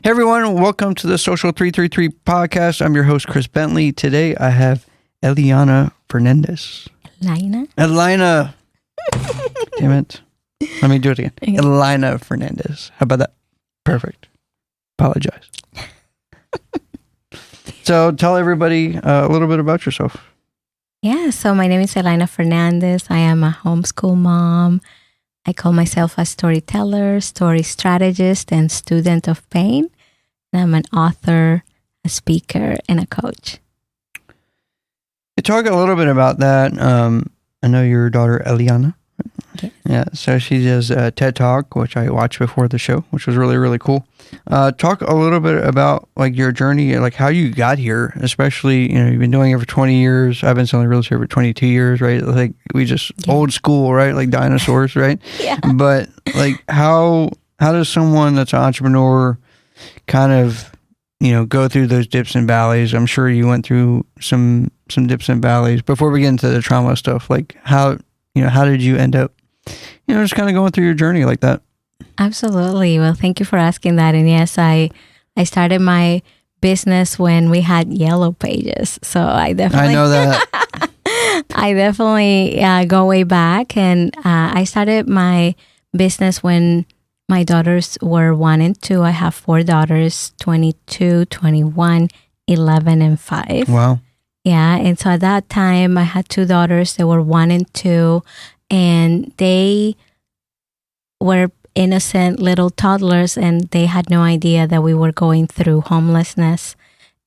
Hey everyone, welcome to the Social 333 podcast. I'm your host, Chris Bentley. Today I have Elayna Fernandez. Elayna. Damn it. Let me do it again. Okay. Elayna Fernandez. How about that? Perfect. Apologize. So tell everybody a little bit about yourself. Yeah, so my name is Elayna Fernandez. I am a homeschool mom. I call myself a storyteller, story strategist, and student of pain. And I'm an author, a speaker, and a coach. You talk a little bit about that. I know your daughter, Elayna. Yes. Yeah, so she does a TED Talk, which I watched before the show, which was really, really cool. Talk a little bit about like your journey, like how you got here, especially, you've been doing it for 20 years. I've been selling real estate for 22 years, right? Like we just old school, right? Like dinosaurs, right? Yeah. But like how does someone that's an entrepreneur kind of, go through those dips and valleys? I'm sure you went through some dips and valleys. Before we get into the trauma stuff, like how did you end up, just kind of going through your journey like that? Absolutely. Well, thank you for asking that. And yes, I started my business when we had yellow pages. So I know that. I definitely go way back. And I started my business when my daughters were 1 and 2. I have 4 daughters, 22, 21, 11, and 5. Wow. Yeah. And so at that time, I had 2 daughters. They were 1 and 2. And they were innocent little toddlers, and they had no idea that we were going through homelessness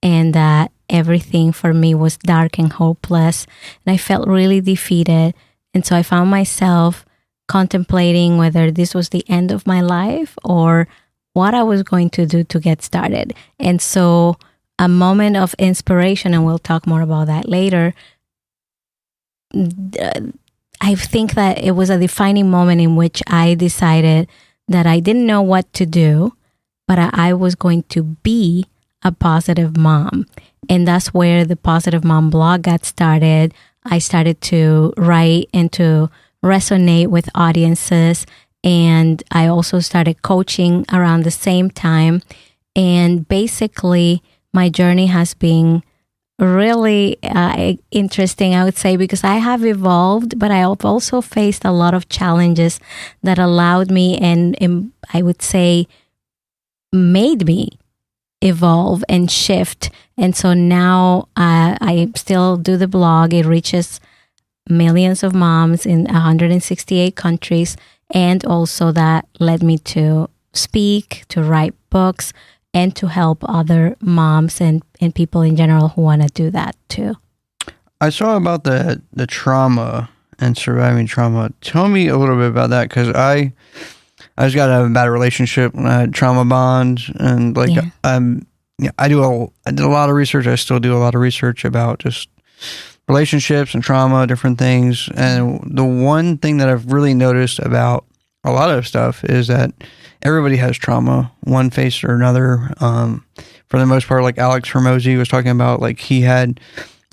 and that everything for me was dark and hopeless. And I felt really defeated. And so I found myself contemplating whether this was the end of my life or what I was going to do to get started. And so a moment of inspiration, and we'll talk more about that later, I think that it was a defining moment in which I decided that I didn't know what to do, but I was going to be a positive mom. And that's where the Positive Mom blog got started. I started to write and to resonate with audiences. And I also started coaching around the same time. And basically, my journey has been really interesting, I would say, because I have evolved, but I have also faced a lot of challenges that allowed me and I would say made me evolve and shift. And so now I still do the blog. It reaches millions of moms in 168 countries. And also that led me to speak, to write books, and to help other moms and people in general who want to do that too. I saw about the trauma and surviving trauma. Tell me a little bit about that, because I just got out of a bad relationship when I had trauma bond, and like I did a lot of research. I still do a lot of research about just relationships and trauma, different things. And the one thing that I've really noticed about a lot of stuff is that everybody has trauma, one face or another. For the most part, like Alex Hormozy was talking about, like he had,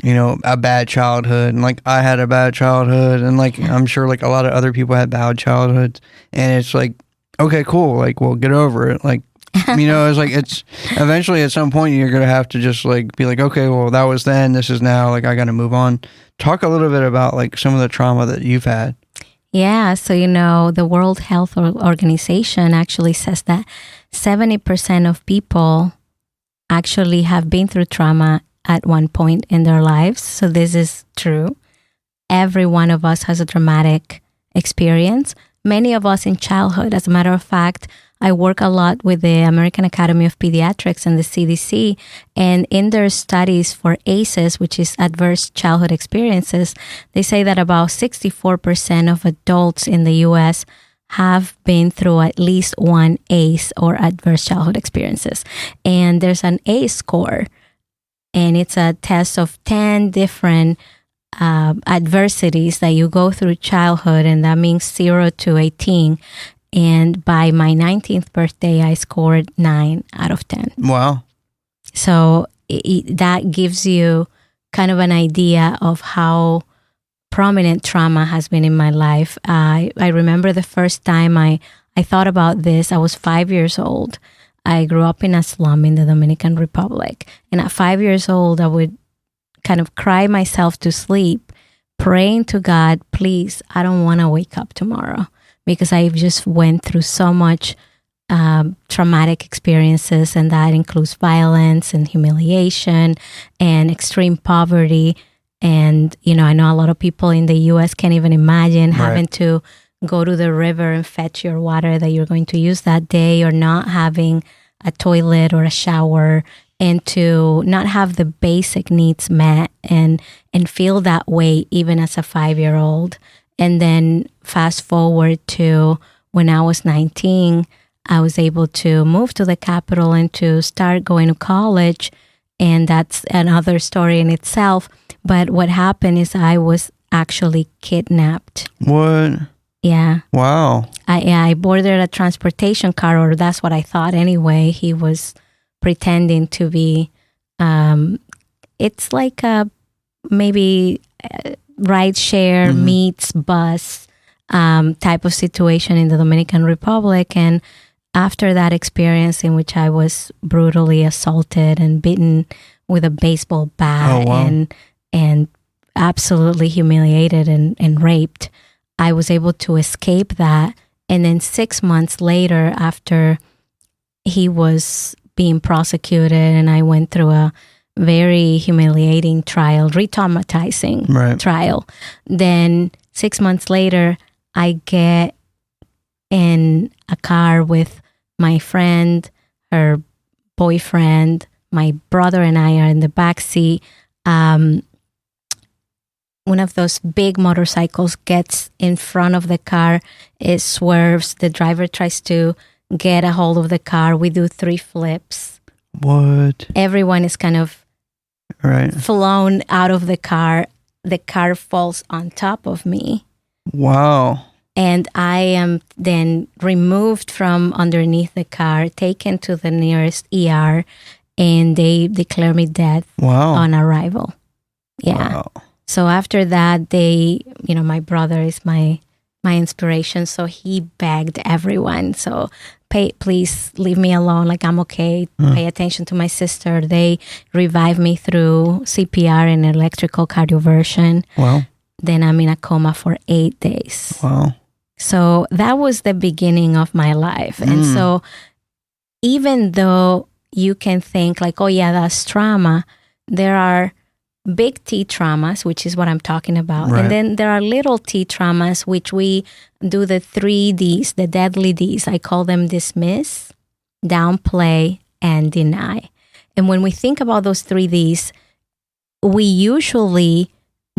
a bad childhood, and like I had a bad childhood, and like I'm sure like a lot of other people had bad childhoods, and it's like, okay, cool, like we'll get over it. Like, it's like it's eventually at some point you're gonna have to just like be like, okay, well that was then, this is now, like I got to move on. Talk a little bit about like some of the trauma that you've had. Yeah, so the World Health Organization actually says that 70% of people actually have been through trauma at one point in their lives. So this is true. Every one of us has a traumatic experience. Many of us in childhood. As a matter of fact, I work a lot with the American Academy of Pediatrics and the CDC, and in their studies for ACEs, which is adverse childhood experiences, they say that about 64% of adults in the U.S. have been through at least one ACE or adverse childhood experiences. And there's an ACE score, and it's a test of 10 different adversities that you go through childhood, and that means 0 to 18. And by my 19th birthday, I scored 9 out of 10. Wow. So that gives you kind of an idea of how prominent trauma has been in my life. I remember the first time I thought about this, I was 5 years old. I grew up in a slum in the Dominican Republic. And at 5 years old, I would kind of cry myself to sleep, praying to God, please, I don't want to wake up tomorrow, because I just went through so much traumatic experiences, and that includes violence and humiliation and extreme poverty. And, you know, I know a lot of people in the U.S. can't even imagine having to go to the river and fetch your water that you're going to use that day, or not having a toilet or a shower, and to not have the basic needs met, and feel that way even as a 5-year-old. And then fast forward to when I was 19, I was able to move to the capital and to start going to college. And that's another story in itself. But what happened is I was actually kidnapped. What? Yeah. Wow. I boarded a transportation car, or that's what I thought anyway. He was pretending to be, it's like a maybe ride share meets bus type of situation in the Dominican Republic. And after that experience in which I was brutally assaulted and beaten with a baseball bat and absolutely humiliated and raped, I was able to escape that. And then 6 months later, after he was being prosecuted and I went through a very humiliating trial, re-traumatizing trial, then 6 months later, I get in a car with my friend, her boyfriend, my brother and I are in the back seat. One of those big motorcycles gets in front of the car. It swerves. The driver tries to get a hold of the car. We do 3 flips. What? Everyone is kind of flown out of the car. The car falls on top of me. Wow. And I am then removed from underneath the car, taken to the nearest ER, and they declare me dead on arrival. Yeah. Wow. So after that, my brother is my inspiration. So he begged everyone. So please leave me alone. Like, I'm okay. Pay attention to my sister. They revived me through CPR and electrical cardioversion. Wow. Then I'm in a coma for 8 days. Wow. So that was the beginning of my life. And so even though you can think like, oh yeah, that's trauma, there are big T traumas, which is what I'm talking about. And then there are little T traumas, which we do the 3 Ds, the deadly Ds. I call them dismiss, downplay, and deny. And when we think about those 3 Ds, we usually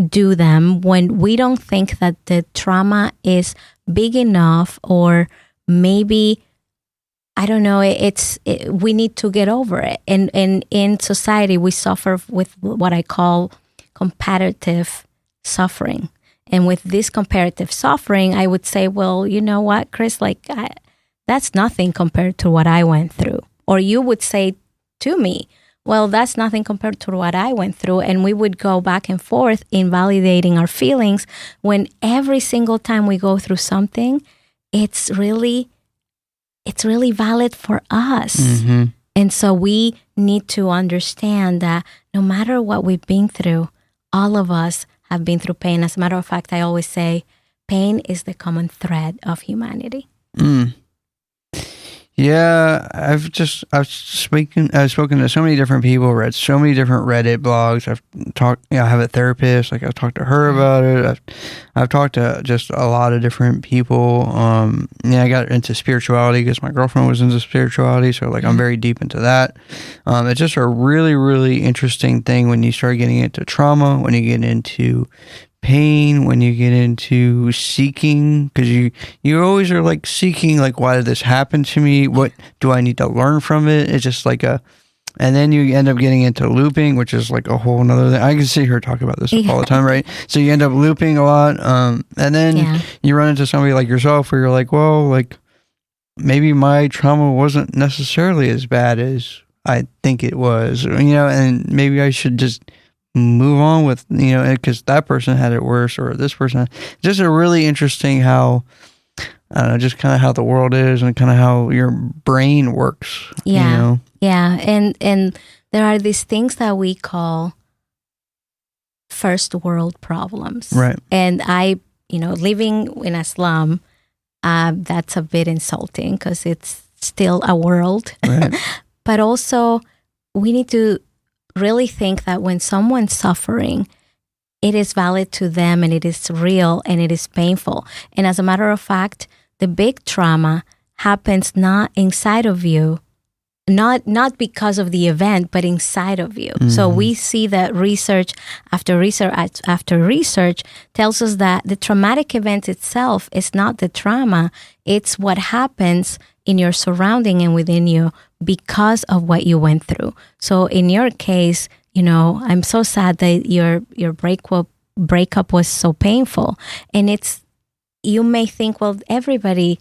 do them when we don't think that the trauma is big enough, or maybe, I don't know, we need to get over it. And in society, we suffer with what I call comparative suffering. And with this comparative suffering, I would say, well, you know what, Chris, that's nothing compared to what I went through. Or you would say to me, well, that's nothing compared to what I went through. And we would go back and forth invalidating our feelings, when every single time we go through something, it's really valid for us. Mm-hmm. And so we need to understand that no matter what we've been through, all of us have been through pain. As a matter of fact, I always say pain is the common thread of humanity. Yeah, I've spoken to so many different people, read so many different Reddit blogs. I have a therapist, like I've talked to her about it. I've talked to just a lot of different people. I got into spirituality because my girlfriend was into spirituality, so like I'm very deep into that. It's just a really, really interesting thing when you start getting into trauma, when you get into pain, when you get into seeking, because you always are like seeking, like, why did this happen to me? What do I need to learn from it? It's just like and then you end up getting into looping, which is like a whole nother thing. I can sit here and talk about this all the time, right? So you end up looping a lot. And then you run into somebody like yourself where you're like, well, like maybe my trauma wasn't necessarily as bad as I think it was, and maybe I should just move on with, because that person had it worse, or this person. Just a really interesting how I don't know, just kind of how the world is and kind of how your brain works. Yeah. You know? Yeah. And there are these things that we call first world problems. Right. And living in a slum, that's a bit insulting because it's still a world. Right. But also, we need to really think that when someone's suffering, it is valid to them and it is real and it is painful. And as a matter of fact, the big trauma happens not inside of you, not because of the event, but inside of you. Mm-hmm. So we see that research after research tells us that the traumatic event itself is not the trauma. It's what happens in your surrounding and within you because of what you went through. So in your case, I'm so sad that your breakup was so painful. And you may think, well, everybody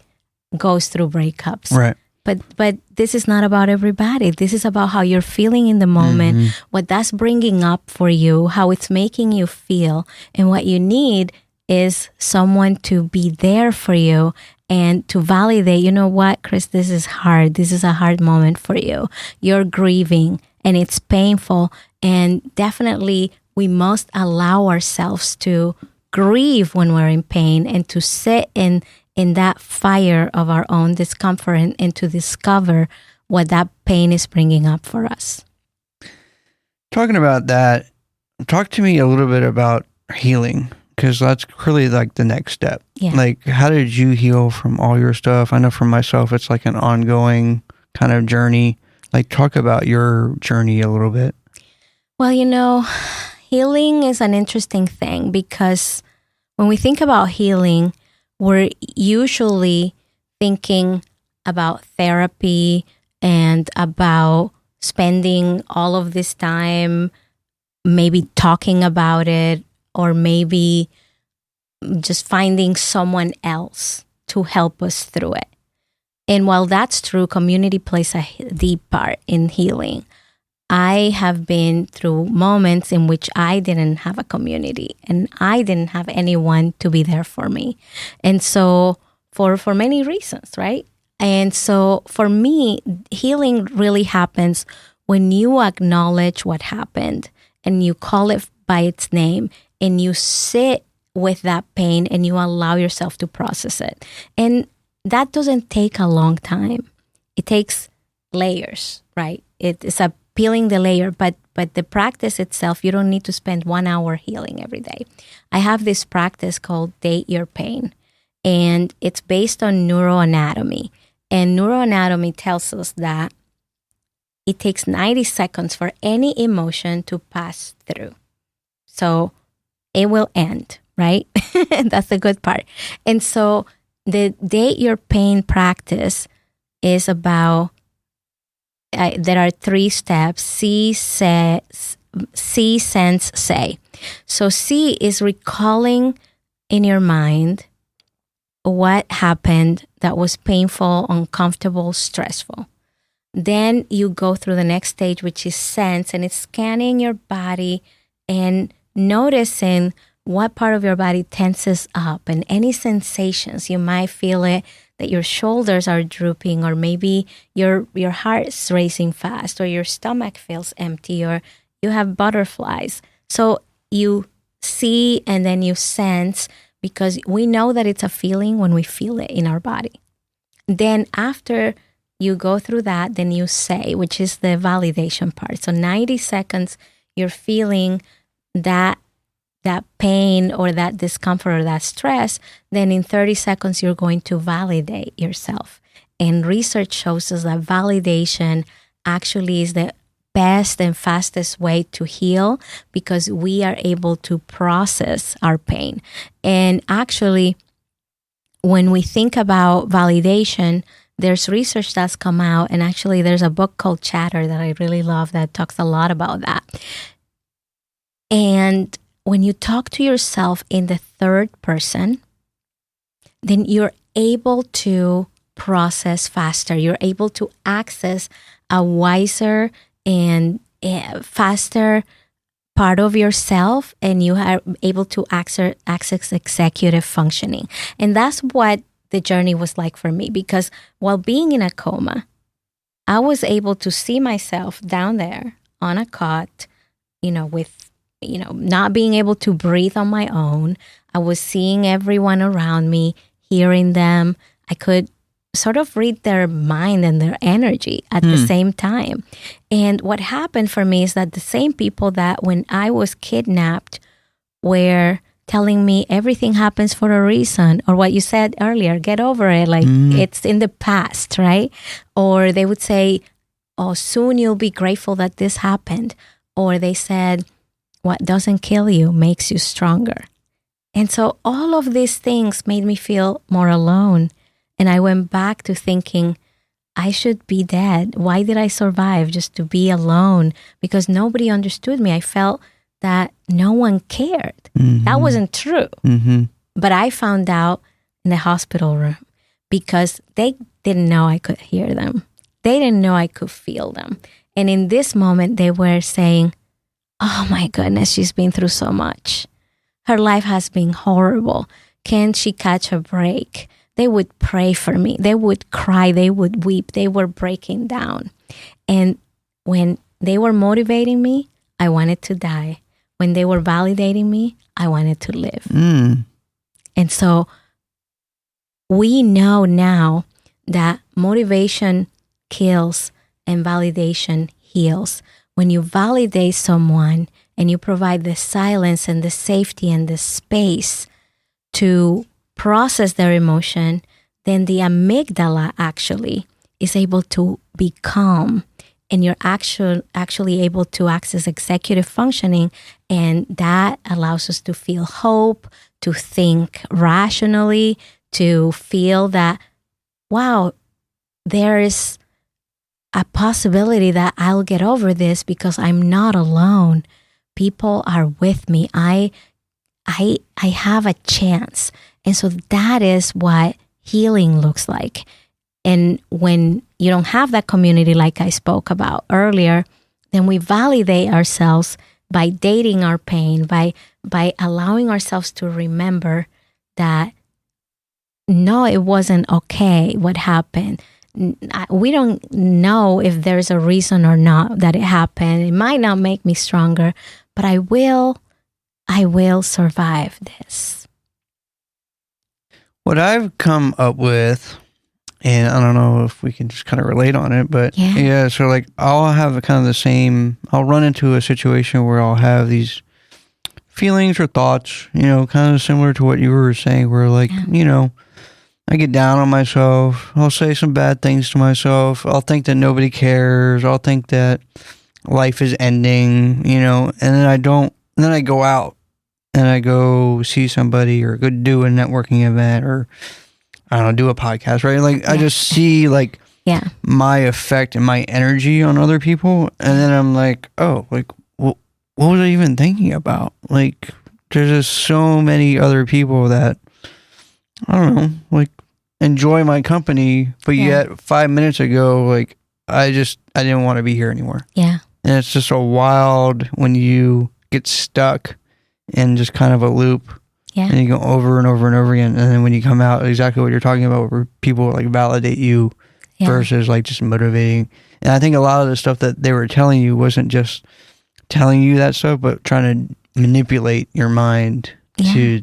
goes through breakups. Right. But this is not about everybody. This is about how you're feeling in the moment, mm-hmm. what that's bringing up for you, how it's making you feel. And what you need is someone to be there for you and to validate, you know what, Chris, this is hard. This is a hard moment for you. You're grieving and it's painful. And definitely we must allow ourselves to grieve when we're in pain and to sit in that fire of our own discomfort and to discover what that pain is bringing up for us. Talking about that, talk to me a little bit about healing, because that's really like the next step. Yeah. Like, how did you heal from all your stuff? I know for myself, it's like an ongoing kind of journey. Like, talk about your journey a little bit. Well, healing is an interesting thing because when we think about healing, we're usually thinking about therapy and about spending all of this time maybe talking about it, or maybe just finding someone else to help us through it. And while that's true, community plays a deep part in healing. I have been through moments in which I didn't have a community and I didn't have anyone to be there for me. And so for many reasons, right? And so for me, healing really happens when you acknowledge what happened and you call it by its name and you sit with that pain and you allow yourself to process it. And that doesn't take a long time. It takes layers, right? It's a peeling the layer, but the practice itself, you don't need to spend 1 hour healing every day. I have this practice called Date Your Pain, and it's based on neuroanatomy. And neuroanatomy tells us that it takes 90 seconds for any emotion to pass through. So it will end, right? That's the good part. And so the Date Your Pain practice is about there are 3 steps: see, sense, say. So see is recalling in your mind what happened that was painful, uncomfortable, stressful. Then you go through the next stage, which is sense, and it's scanning your body and noticing what part of your body tenses up and any sensations. You might feel it, that your shoulders are drooping, or maybe your heart is racing fast, or your stomach feels empty, or you have butterflies. So you see and then you sense, because we know that it's a feeling when we feel it in our body. Then after you go through that, then you say, which is the validation part. So 90 seconds, you're feeling that pain or that discomfort or that stress. Then in 30 seconds, you're going to validate yourself. And research shows us that validation actually is the best and fastest way to heal, because we are able to process our pain. And actually, when we think about validation, there's research that's come out, and actually there's a book called Chatter that I really love that talks a lot about that. And when you talk to yourself in the third person, then you're able to process faster. You're able to access a wiser and faster part of yourself, and you are able to access executive functioning. And that's what the journey was like for me. Because while being in a coma, I was able to see myself down there on a cot, with, not being able to breathe on my own. I was seeing everyone around me, hearing them. I could sort of read their mind and their energy at the same time. And what happened for me is that the same people that when I was kidnapped were telling me everything happens for a reason, or what you said earlier, get over it, like it's in the past, right? Or they would say, oh, soon you'll be grateful that this happened. Or they said, what doesn't kill you makes you stronger. And so all of these things made me feel more alone. And I went back to thinking, I should be dead. Why did I survive? Just to be alone, because nobody understood me. I felt that no one cared. That wasn't true. But I found out in the hospital room because they didn't know I could hear them. They didn't know I could feel them. And in this moment, they were saying, oh my goodness, she's been through so much. Her life has been horrible. Can she catch a break? They would pray for me. They would cry. They would weep. They were breaking down. And when they were motivating me, I wanted to die. When they were validating me, I wanted to live. And so we know now that motivation kills and validation heals. When you validate someone and you provide the silence and the safety and the space to process their emotion, then the amygdala actually is able to be calm, and you're actually able to access executive functioning, and that allows us to feel hope, to think rationally, to feel that, wow, there is a possibility that I'll get over this because I'm not alone. People are with me. I have a chance. And so that is what healing looks like. And when you don't have that community like I spoke about earlier, then we validate ourselves by dating our pain, by allowing ourselves to remember that, no, it wasn't okay what happened. We don't know if there's a reason or not that it happened. It might not make me stronger, but I will survive this. What I've come up with, and I don't know if we can just kind of relate on it, but yeah, so like I'll have kind of the same, I'll run into a situation where I'll have these feelings or thoughts, kind of similar to what you were saying, where like, I get down on myself. I'll say some bad things to myself. I'll think that nobody cares. I'll think that life is ending, and then I don't. And then I go out and I go see somebody or go do a networking event or I don't know, do a podcast, right? Like I just see like my effect and my energy on other people, and then I'm like, oh, like what was I even thinking about? Like there's just so many other people that I don't know, like enjoy my company, but yet 5 minutes ago, like I didn't want to be here anymore. Yeah. And it's just a wild when you get stuck in just kind of a loop. Yeah. And you go over and over and over again. And then when you come out, exactly what you're talking about, where people like validate you versus like just motivating. And I think a lot of the stuff that they were telling you wasn't just telling you that stuff, but trying to manipulate your mind to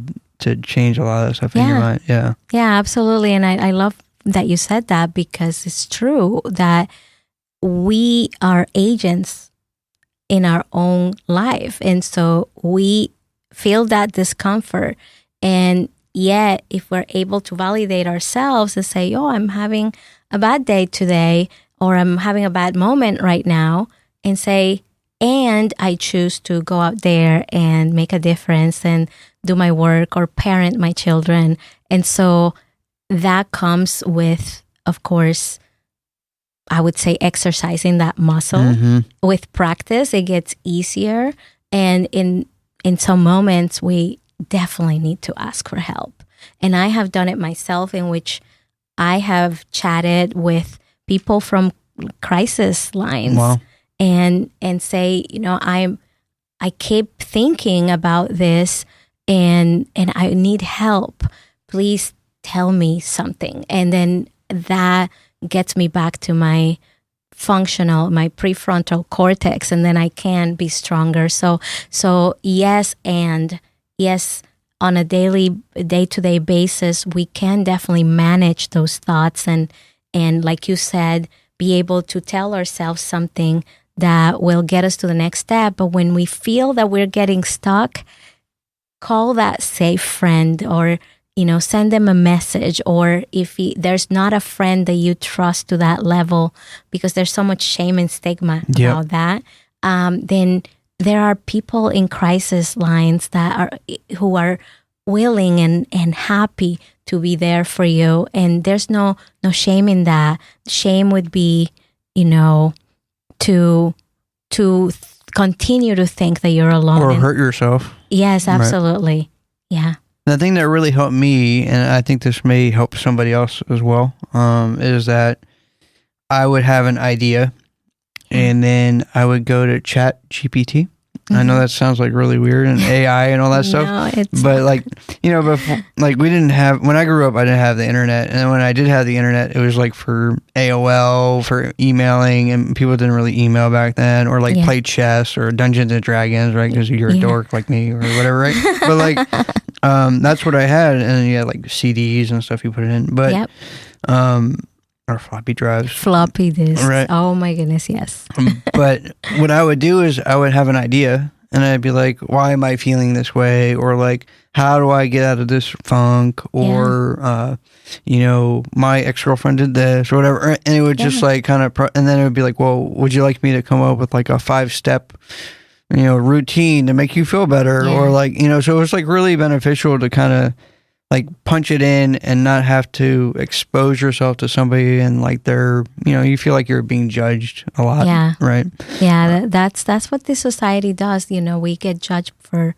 change a lot of stuff in your mind. Yeah. Yeah, absolutely. And I love that you said that, because it's true that we are agents in our own life. And so we feel that discomfort. And yet, if we're able to validate ourselves and say, oh, I'm having a bad day today, or I'm having a bad moment right now, and say, and I choose to go out there and make a difference and do my work or parent my children. And so that comes with, of course, I would say exercising that muscle. Mm-hmm. With practice, it gets easier. And in some moments, we definitely need to ask for help. And I have done it myself, in which I have chatted with people from crisis lines. Wow. And say, I keep thinking about this and I need help. Please tell me something. And then that gets me back to my prefrontal cortex, and then I can be stronger. So yes, on a day-to-day basis, we can definitely manage those thoughts and like you said, be able to tell ourselves something that will get us to the next step. But when we feel that we're getting stuck, call that safe friend, or send them a message. Or if there's not a friend that you trust to that level, because there's so much shame and stigma about that, then there are people in crisis lines who are willing and happy to be there for you. And there's no shame in that. Shame would be, to continue to think that you're alone. Or hurt yourself. Yes, absolutely. Right. Yeah. The thing that really helped me, and I think this may help somebody else as well, is that I would have an idea, and then I would go to ChatGPT. I know that sounds like really weird, and AI and all that stuff. But before, we didn't have, when I grew up, I didn't have the internet. And then when I did have the internet, it was like for AOL, for emailing, and people didn't really email back then, or play chess or Dungeons and Dragons, right? Because you're a dork like me or whatever, right? But that's what I had. And then you had CDs and stuff you put it in. But, or floppy drives. Floppy disks. Right. Oh my goodness, yes. But what I would do is I would have an idea, and I'd be like, why am I feeling this way? Or how do I get out of this funk? Or, my ex-girlfriend did this or whatever. And it would just and then it would be like, well, would you like me to come up with a 5-step, routine to make you feel better? Yeah. Or so it was really beneficial to kind of punch it in and not have to expose yourself to somebody and they're, you feel like you're being judged a lot. Yeah. Right. Yeah. That's what this society does. We get judged for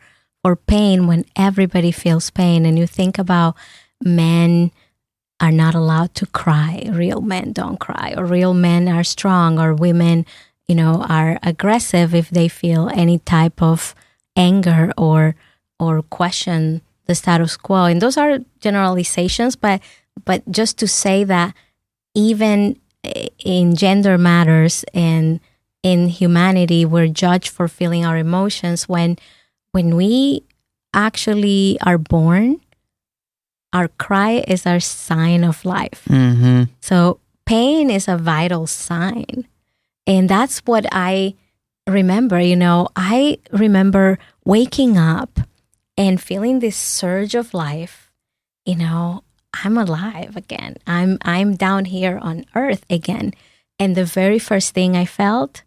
pain when everybody feels pain. And you think about men are not allowed to cry. Real men don't cry, or real men are strong, or women, are aggressive if they feel any type of anger or question the status quo. And those are generalizations, but just to say that even in gender matters and in humanity, we're judged for feeling our emotions. When we actually are born, our cry is our sign of life. Mm-hmm. So pain is a vital sign. And that's what I remember. I remember waking up and feeling this surge of life. I'm alive again. I'm down here on earth again. And the very first thing I felt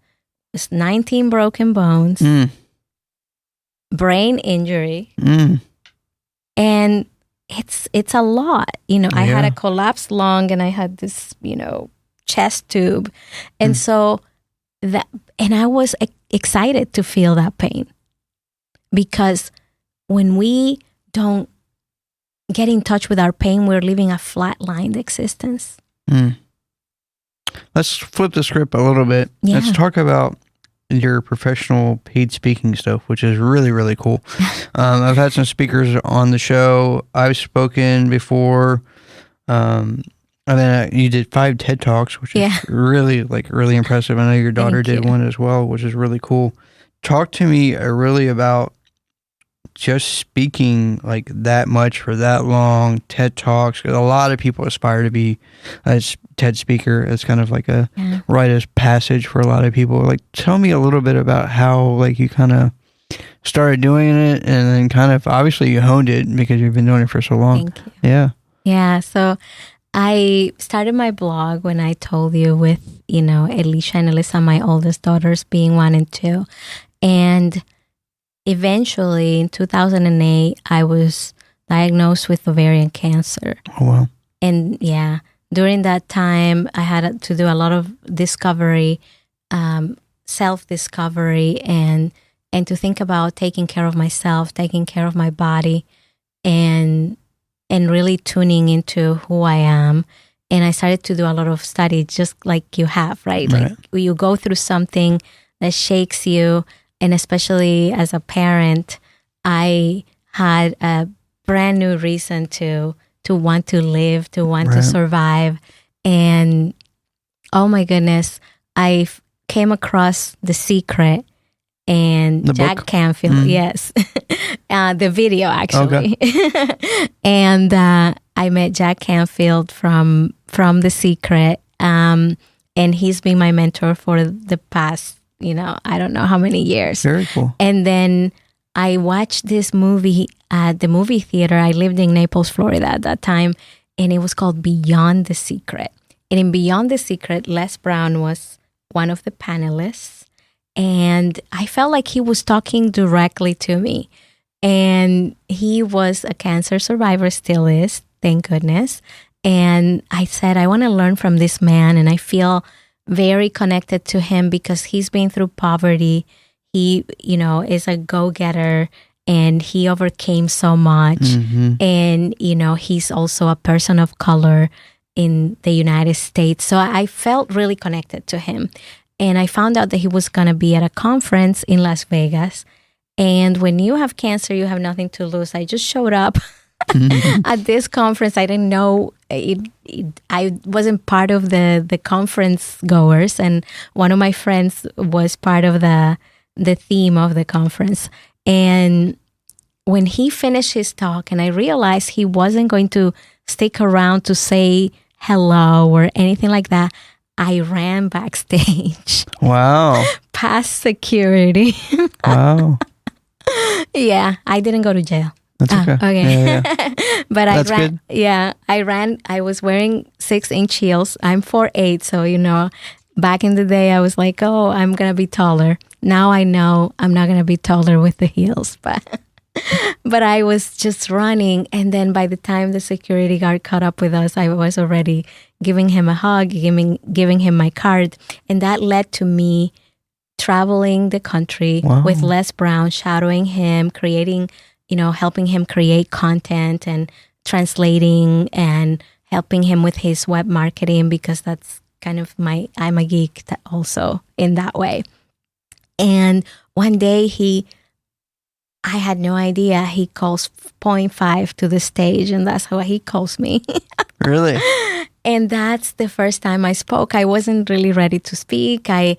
was 19 broken bones, brain injury, and it's a lot. I had a collapsed lung, and I had this, chest tube, and so and I was excited to feel that pain, because when we don't get in touch with our pain, we're living a flatlined existence. Let's flip the script a little bit. Yeah. Let's talk about your professional paid speaking stuff, which is really, really cool. I've had some speakers on the show. I've spoken before. And then you did 5 TED Talks, which is really, really impressive. I know your daughter did one as well, which is really cool. Talk to me really about just speaking that much for that long, TED Talks. Because a lot of people aspire to be a TED speaker. It's kind of like a rite of passage for a lot of people. Tell me a little bit about how you kind of started doing it, and then kind of obviously you honed it because you've been doing it for so long. Thank you. Yeah. Yeah. So I started my blog when I told you with, Alicia and Alyssa, my oldest daughters, being 1 and 2. And eventually, in 2008, I was diagnosed with ovarian cancer. Oh, wow. And during that time, I had to do a lot of discovery, self-discovery, and to think about taking care of myself, taking care of my body, and really tuning into who I am. And I started to do a lot of study, just like you have, right? You go through something that shakes you. And especially as a parent, I had a brand new reason to to want to live, to want to Right. survive. And oh my goodness, I came across The Secret and The Jack book? Canfield. Yes. The video, actually. And I met Jack Canfield from The Secret. And he's been my mentor for the past, I don't know how many years. Very cool. And then I watched this movie at the movie theater. I lived in Naples, Florida at that time, and it was called Beyond the Secret. And in Beyond the Secret, Les Brown was one of the panelists, and I felt like he was talking directly to me. And he was a cancer survivor, still is, thank goodness. And I said, I want to learn from this man, and I feel very connected to him because he's been through poverty. He, is a go-getter, and he overcame so much. Mm-hmm. And, he's also a person of color in the United States. So I felt really connected to him. And I found out that he was going to be at a conference in Las Vegas. And when you have cancer, you have nothing to lose. I just showed up at this conference. I didn't know I wasn't part of the conference goers. And one of my friends was part of the theme of the conference. And when he finished his talk, and I realized he wasn't going to stick around to say hello or anything like that, I ran backstage. Wow. Past security. Wow. Yeah, I didn't go to jail. That's okay. Okay. Yeah. But That's I ran. good. Yeah, I ran. I was wearing 6-inch heels. I'm 4'8", so back in the day, I was like, oh, I'm gonna be taller. Now I know I'm not gonna be taller with the heels, but I was just running, and then by the time the security guard caught up with us, I was already giving him a hug, giving him my card, and that led to me traveling the country with Les Brown, shadowing him, creating, helping him create content and translating and helping him with his web marketing, because that's kind of I'm a geek also in that way. And one day I had no idea, he calls 0.5 to the stage, and that's how he calls me. Really? And that's the first time I spoke. I wasn't really ready to speak. I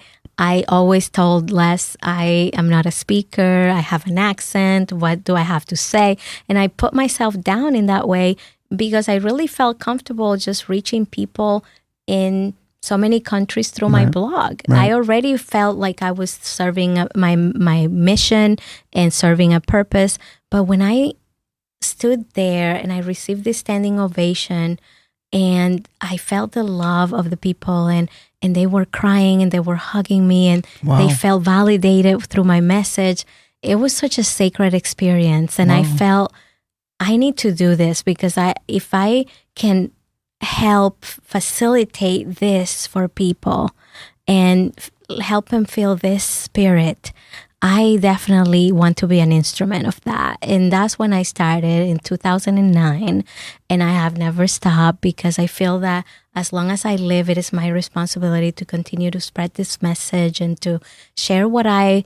always told Les, I am not a speaker. I have an accent. What do I have to say? And I put myself down in that way because I really felt comfortable just reaching people in so many countries through my blog. Right. I already felt like I was serving my mission and serving a purpose. But when I stood there and I received this standing ovation, and I felt the love of the people, and they were crying and they were hugging me, and they felt validated through my message. It was such a sacred experience. And I felt I need to do this, because if I can help facilitate this for people and help them feel this spirit, I definitely want to be an instrument of that. And that's when I started in 2009. And I have never stopped, because I feel that as long as I live, it is my responsibility to continue to spread this message and to share what I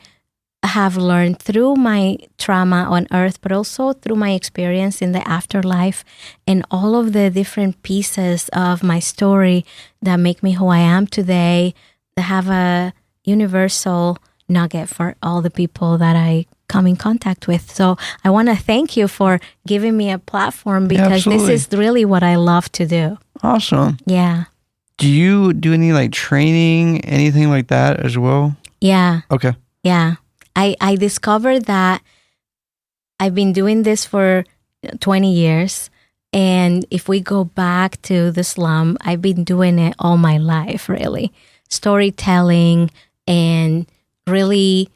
have learned through my trauma on earth, but also through my experience in the afterlife, and all of the different pieces of my story that make me who I am today, that have a universal nugget for all the people that I come in contact with. So I want to thank you for giving me a platform, because this is really what I love to do. Awesome. Yeah. Do you do any training, anything like that as well? Yeah. Okay. Yeah. I discovered that I've been doing this for 20 years. And if we go back to the slum, I've been doing it all my life, really. Storytelling and really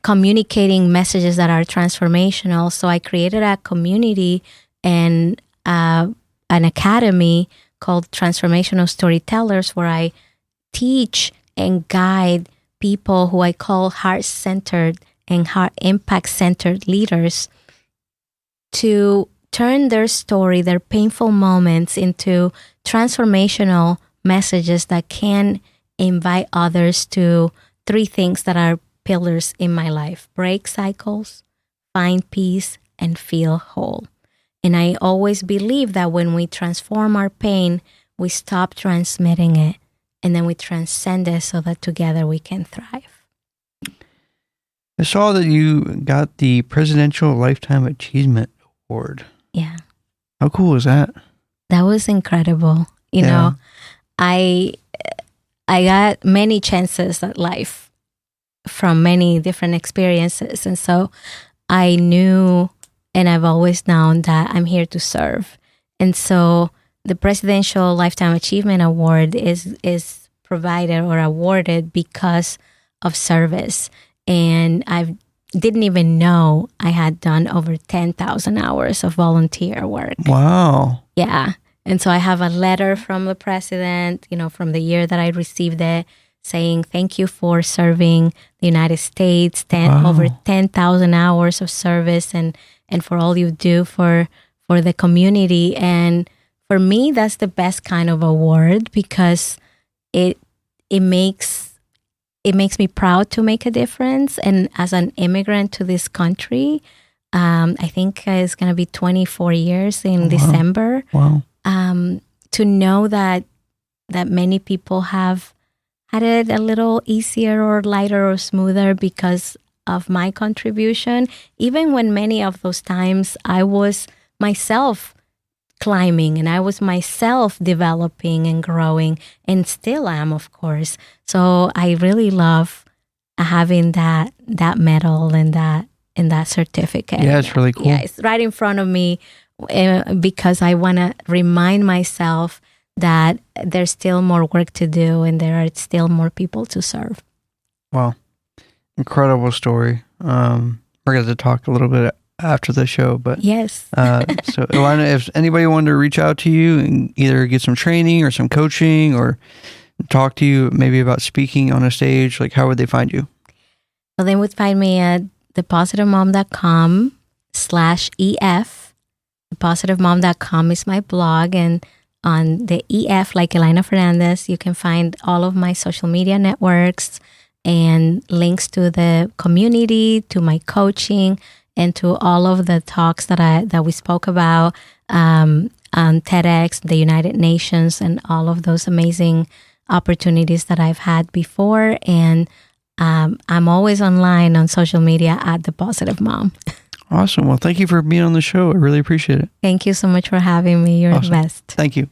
communicating messages that are transformational. So I created a community and an academy called Transformational Storytellers, where I teach and guide people who I call heart-centered and heart impact-centered leaders to turn their story, their painful moments, into transformational messages that can invite others to 3 things that are pillars in my life: break cycles, find peace, and feel whole. And I always believe that when we transform our pain, we stop transmitting it, and then we transcend it so that together we can thrive. I saw that you got the Presidential Lifetime Achievement Award. Yeah. How cool is that? That was incredible. You know, I got many chances at life from many different experiences. And so I knew, and I've always known, that I'm here to serve. And so the Presidential Lifetime Achievement Award is provided or awarded because of service. And I didn't even know I had done over 10,000 hours of volunteer work. Wow. Yeah. And so I have a letter from the president, from the year that I received it, saying thank you for serving the United States, over 10,000 hours of service, and for all you do for the community. And for me, that's the best kind of award, because it makes me proud to make a difference. And as an immigrant to this country, I think it's going to be 24 years in December. Wow. To know that many people have had it a little easier or lighter or smoother because of my contribution, even when many of those times I was myself climbing and I was myself developing and growing, and still am, of course. So I really love having that medal and that certificate. Yeah, it's really cool. Yeah, it's right in front of me, because I want to remind myself that there's still more work to do and there are still more people to serve. Wow. Incredible story. We're going to talk a little bit after the show, but yes. So Elayna, if anybody wanted to reach out to you and either get some training or some coaching or talk to you maybe about speaking on a stage, like how would they find you? Well, they would find me at thepositivemom.com/EF. Thepositivemom.com is my blog, and on the EF, like Elayna Fernandez, you can find all of my social media networks and links to the community, to my coaching, and to all of the talks that we spoke about on Tedx, the United Nations, and all of those amazing opportunities that I've had before. And I'm always online on social media at The Positive Mom. Awesome. Well, thank you for being on the show. I really appreciate it. Thank you so much for having me. You're the best. Thank you.